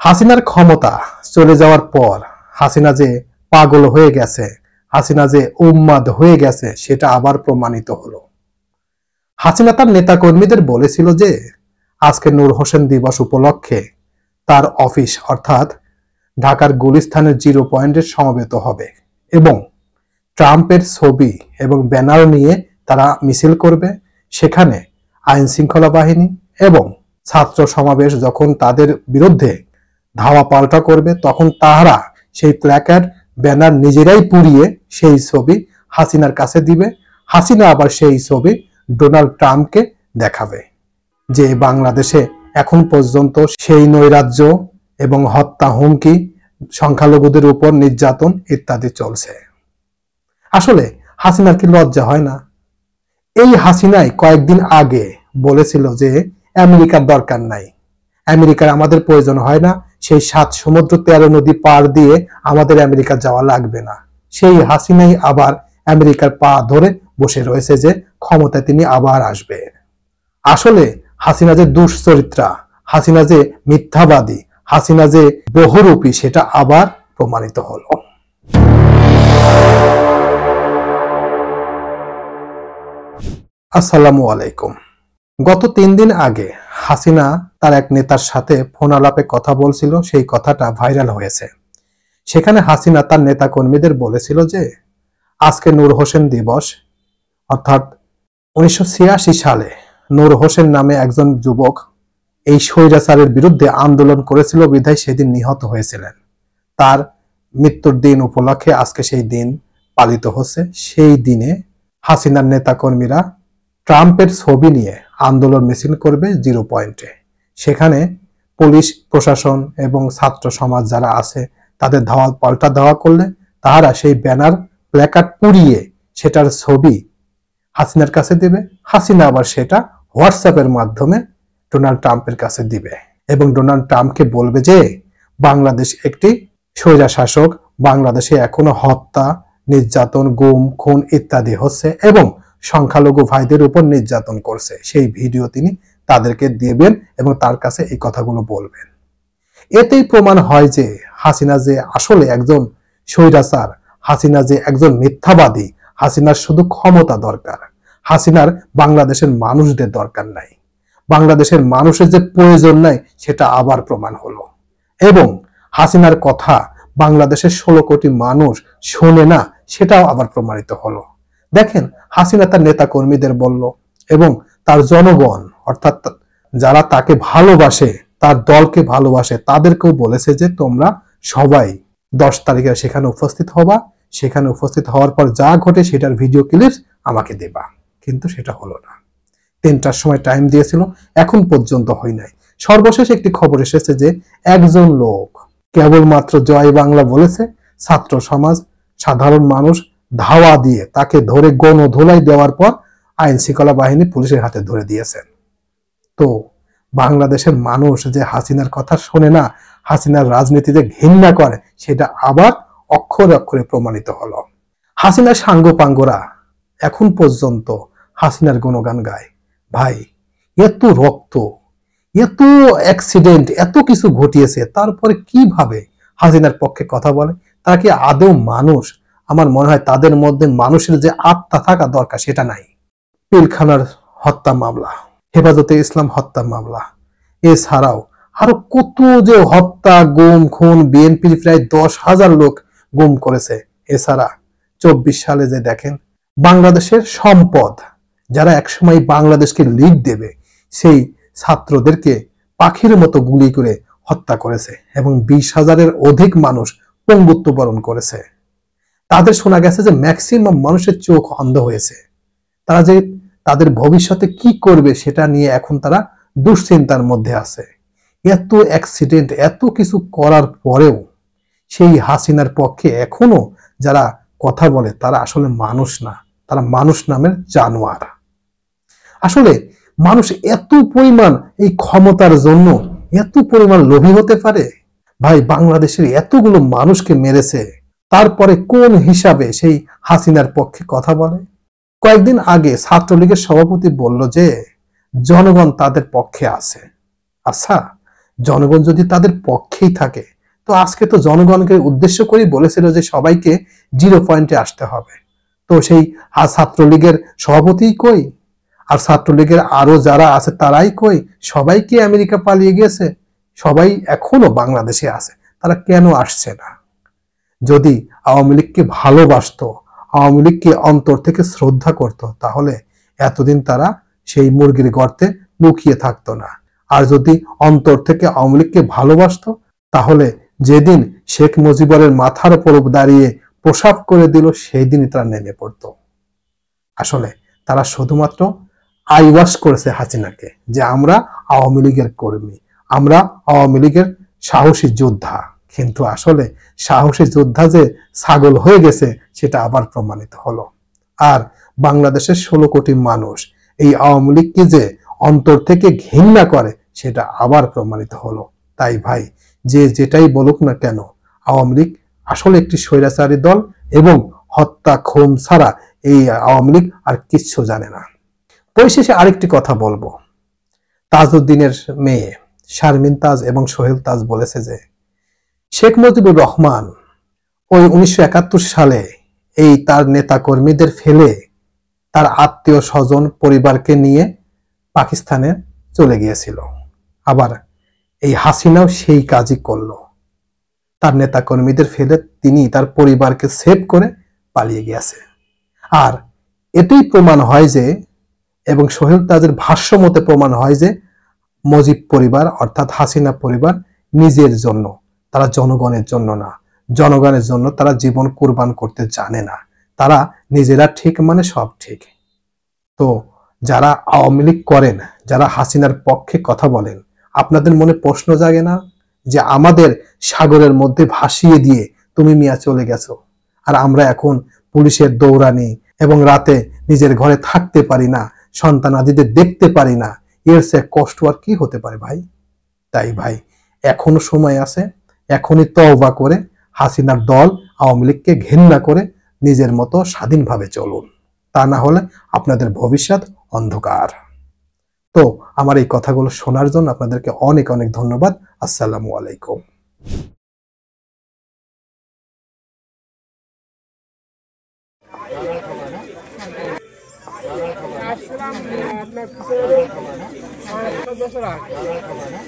হাসিনার ক্ষমতা চলে যাওয়ার পর হাসিনা যে পাগল হয়ে গেছে, হাসিনা যে উন্মাদ হয়ে গেছে সেটা আবার প্রমাণিত হলো। হাসিনা তার নেতাকর্মীদের বলেছিল যে আজকে নূর হোসেন দিবস উপলক্ষে তার অফিস অর্থাৎ ঢাকার গুলিস্তানের 0 পয়েন্টে সমবেত হবে এবং ট্রাম্পের ছবি এবং ব্যানার নিয়ে তারা মিছিল করবে। সেখানে আইন শৃঙ্খলা বাহিনী এবং ছাত্র সমাবেশ যখন তাদের বিরুদ্ধে ধাওয়া পাল্টা করবে তখন তারা সেই প্ল্যাকার্ড ব্যানার নিজেরাই পুড়িয়ে সেই ছবি হাসিনার কাছে দিবে। হাসিনা আবার সেই ছবি ডোনাল্ড ট্রাম্পকে দেখাবে যে বাংলাদেশে এখন পর্যন্ত সেই নৈরাজ্য এবং হত্যা, হুমকি, সংখ্যালঘুদের উপর নির্যাতন ইত্যাদি চলছে। আসলে হাসিনার কি লজ্জা হয় না? এই হাসিনাই কয়েকদিন আগে বলেছিল যে আমেরিকার দরকার নাই, আমেরিকার আমাদের প্রয়োজন হয় না, সেই 7 সমুদ্র 13 নদী পার দিয়ে আমাদের আমেরিকা যাওয়া লাগবে না। সেই হাসিনাই আবার আমেরিকার পা ধরে বসে রয়েছে যে ক্ষমতায় তিনি আবার আসবে। আসলে হাসিনা যে দুশ্চরিত্রা, হাসিনা যে মিথ্যাবাদী, হাসিনা যে বহুরূপী সেটা আবার প্রমাণিত হলো। আসসালামু আলাইকুম। গত 3 দিন আগে হাসিনা তার এক নেতার সাথে ফোন আলাপে কথা বলছিল, সেই কথাটা ভাইরাল হয়েছে। সেখানে হাসিনা তার নেতা কর্মীদের বলেছিল যে আজকে নূর হোসেন দিবস, অর্থাৎ 1986 সালে নূর হোসেন নামে একজন যুবক এই স্বৈরাচারের বিরুদ্ধে আন্দোলন করেছিল বিধায় সেদিন নিহত হয়েছিলেন। তার মৃত্যুর দিন উপলক্ষে আজকে সেই দিন পালিত হচ্ছে। সেই দিনে হাসিনার নেতা কর্মীরা ট্রাম্পের ছবি নিয়ে আন্দোলন মিছিল করবে 0 পয়েন্টে। সেখানে পুলিশ প্রশাসন এবং ছাত্র সমাজ যারা আছে তাদের ধাওয়া পাল্টা ধাওয়া করলে তারা সেই ব্যানার প্ল্যাকার্ড পুড়িয়ে সেটার ছবি হাসিনার কাছে দিবে। হাসিনা আবার সেটা হোয়াটসঅ্যাপের মাধ্যমে ডোনাল্ড ট্রাম্পের কাছে দিবে এবং ডোনাল্ড ট্রাম্পকে বলবে যে বাংলাদেশ একটি স্বৈরা শাসক, বাংলাদেশে এখনো হত্যা, নির্যাতন, গুম, খুন ইত্যাদি হচ্ছে এবং সংখ্যালঘু ভাইদের উপর নির্যাতন করছে। সেই ভিডিও তিনি তাদেরকে দিবেন এবং তার কাছে এই কথাগুলো বলবেন। এতেই প্রমাণ হয় যে হাসিনা যে আসলে একজন স্বৈরাচার, হাসিনা যে একজন মিথ্যাবাদী, হাসিনার শুধু ক্ষমতা দরকার, হাসিনার বাংলাদেশের মানুষদের দরকার নাই, বাংলাদেশের মানুষের যে প্রয়োজন নাই সেটা আবার প্রমাণ হলো। এবং হাসিনার কথা বাংলাদেশের 16 কোটি মানুষ শোনে না সেটাও আবার প্রমাণিত হলো। দেখেন, হাসিনা তার নেতা কর্মীদের বলল এবং তার জনগণ অর্থাৎ যারা তাকে ভালোবাসে, তার দলকে ভালোবাসে, তাদেরকেও বলেছে যে তোমরা সবাই 10 তারিখে সেখানে উপস্থিত হবা, সেখানে উপস্থিত হওয়ার পর যা ঘটে সেটার ভিডিও ক্লিপস আমাকে দেবা। কিন্তু সেটা হলো না। 3টার সময় টাইম দিয়েছিল, এখন পর্যন্ত হয় নাই। সর্বশেষ একটি খবর এসেছে যে একজন লোক কেবলমাত্র জয় বাংলা বলেছে, ছাত্র সমাজ, সাধারণ মানুষ ধাওয়া দিয়ে তাকে ধরে গণধোলাই দেওয়ার পর আইন শৃঙ্খলা বাহিনী পুলিশের হাতে ধরে দিয়েছেন। তো বাংলাদেশের মানুষ যে হাসিনার কথা শোনে না, হাসিনার রাজনীতিতে ঘৃণা করে, সেটা আবার অক্ষরে অক্ষরে প্রমাণিত হলো। হাসিনার সাঙ্গপাঙ্গরা এখন পর্যন্ত হাসিনার গুণগান গায়। ভাই, এত রক্ত, এত অ্যাক্সিডেন্ট, এত কিছু ঘটিয়েছে, তারপরে কিভাবে হাসিনার পক্ষে কথা বলে? তারা কি আদৌ মানুষ? আমার মনে হয় তাদের মধ্যে মানুষের যে আত্মা থাকা দরকার সেটা নাই। পিলখানার হত্যা মামলা, হেফাজতে ইসলাম হত্যা মামলা, এছাড়াও আরো কত যে হত্যা, গুম, খুন, বিএনপির প্রায় 10,000 লোক গুম করেছে। এছাড়া 24 সালে যে দেখেন বাংলাদেশের সম্পদ যারা একসময় বাংলাদেশকে লিড দেবে সেই ছাত্রদেরকে পাখির মতো গুলি করে হত্যা করেছে এবং 20,000-এর অধিক মানুষ পঙ্গুত্ব বরণ করেছে। তাদের শোনা গেছে যে ম্যাক্সিমাম মানুষের চোখ অন্ধ হয়েছে। তারা যে তাদের ভবিষ্যতে কি করবে সেটা নিয়ে এখন তারা দুশ্চিন্তার মধ্যে আছে। এত অ্যাক্সিডেন্ট, এত কিছু করার পরেও সেই হাসিনার পক্ষে এখনো যারা কথা বলে তারা আসলে মানুষ না, তারা মানুষ নামের জানোয়ার। আসলে মানুষ এত পরিমাণ এই ক্ষমতার জন্য এত পরিমাণ লোভী হতে পারে? ভাই, বাংলাদেশের এতগুলো মানুষকে মেরেছে, তারপরে কোন হিসাবে সেই হাসিনার পক্ষে কথা বলে? কয়েকদিন আগে ছাত্রলীগের সভাপতি বলল যে জনগণ তাদের পক্ষে আছে। আচ্ছা, জনগণ যদি তাদের পক্ষেই থাকে, তো আজকে তো জনগণকে উদ্দেশ্য করে বলেছিল যে সবাইকে 0 পয়েন্টে আসতে হবে। তো সেই ছাত্রলীগের সভাপতি কই, আর ছাত্রলীগের আরো যারা আছে তারাই কই? সবাই কি আমেরিকা পালিয়ে গেছে? সবাই এখনো বাংলাদেশে আছে, তারা কেন আসছে না? যদি আওয়ামী লীগকে ভালোবাসতো, আওয়ামী লীগকে অন্তর থেকে শ্রদ্ধা করত, তাহলে এতদিন তারা সেই মুরগির গর্তে লুকিয়ে থাকতো না। আর যদি অন্তর থেকে আওয়ামী লীগকে ভালোবাসতো, তাহলে যেদিন শেখ মুজিবুরের মাথার উপর দাঁড়িয়ে প্রসাব করে দিল, সেই দিনই তারা নেমে পড়তো। আসলে তারা শুধুমাত্র আইওয়াশ করেছে হাসিনাকে যে আমরা আওয়ামী লীগের কর্মী, আমরা আওয়ামী লীগের সাহসী যোদ্ধা। কিন্তু আসলে সাহসী যোদ্ধা যে ছাগল হয়ে গেছে সেটা আবার প্রমাণিত হলো। আর বাংলাদেশের 16 কোটি মানুষ এই আওয়ামী লীগকে যে অন্তর থেকে ঘৃণা করে সেটা আবার প্রমাণিত হলো। তাই ভাই, যে যেটাই বলুক না কেন, আওয়ামী লীগ আসলে একটি স্বৈরাচারী দল এবং হত্যা খুন ছাড়া এই আওয়ামী লীগ আর কিচ্ছু জানে না। পরিশেষে আরেকটি কথা বলবো। তাজউদ্দিনের মেয়ে শারমিন তাজ এবং সোহেল তাজ বলেছে যে শেখ মুজিবুর রহমান ওই 1971 সালে এই তার নেতা কর্মীদের ফেলে তার আত্মীয় স্বজন পরিবারকে নিয়ে পাকিস্তানে চলে গিয়েছিল। আবার এই হাসিনাও সেই কাজই করলো, তার নেতা কর্মীদের ফেলে তিনি তার পরিবারকে সেভ করে পালিয়ে গিয়েছে। আর এটাই প্রমাণ হয় যে, এবং সোহেল তাজের ভাষ্য মতে প্রমাণ হয় যে মুজিব পরিবার অর্থাৎ হাসিনা পরিবার নিজের জন্য, তারা জনগণের জন্য না। জনগণের জন্য তারা জীবন কুরবান করতে জানে না। তারা নিজেরা ঠিক মানে সব ঠিক। তো যারা আওয়ামী লীগ করেন, যারা হাসিনার পক্ষে কথা বলেন, আপনাদের মনে প্রশ্ন জাগে না যে আমাদের সাগরের মধ্যে ভাসিয়ে দিয়ে তুমি মিয়া চলে গেছো, আর আমরা এখন পুলিশের দৌড়ানি এবং রাতে নিজের ঘরে থাকতে পারি না, সন্তানাদিদের দেখতে পারি না, এর চেয়ে কষ্ট আর কি হতে পারে ভাই? তাই ভাই, এখনো সময় আছে, এখনই তওবা করে হাসিনার দল আওয়ামী লীগকে ঘৃণা করে নিজের মতো স্বাধীনভাবে চলুন, তা না হলে আপনাদের ভবিষ্যৎ অন্ধকার। তো আমার এই কথাগুলো শোনার জন্য আপনাদেরকে অনেক অনেক ধন্যবাদ। আসসালামু আলাইকুম।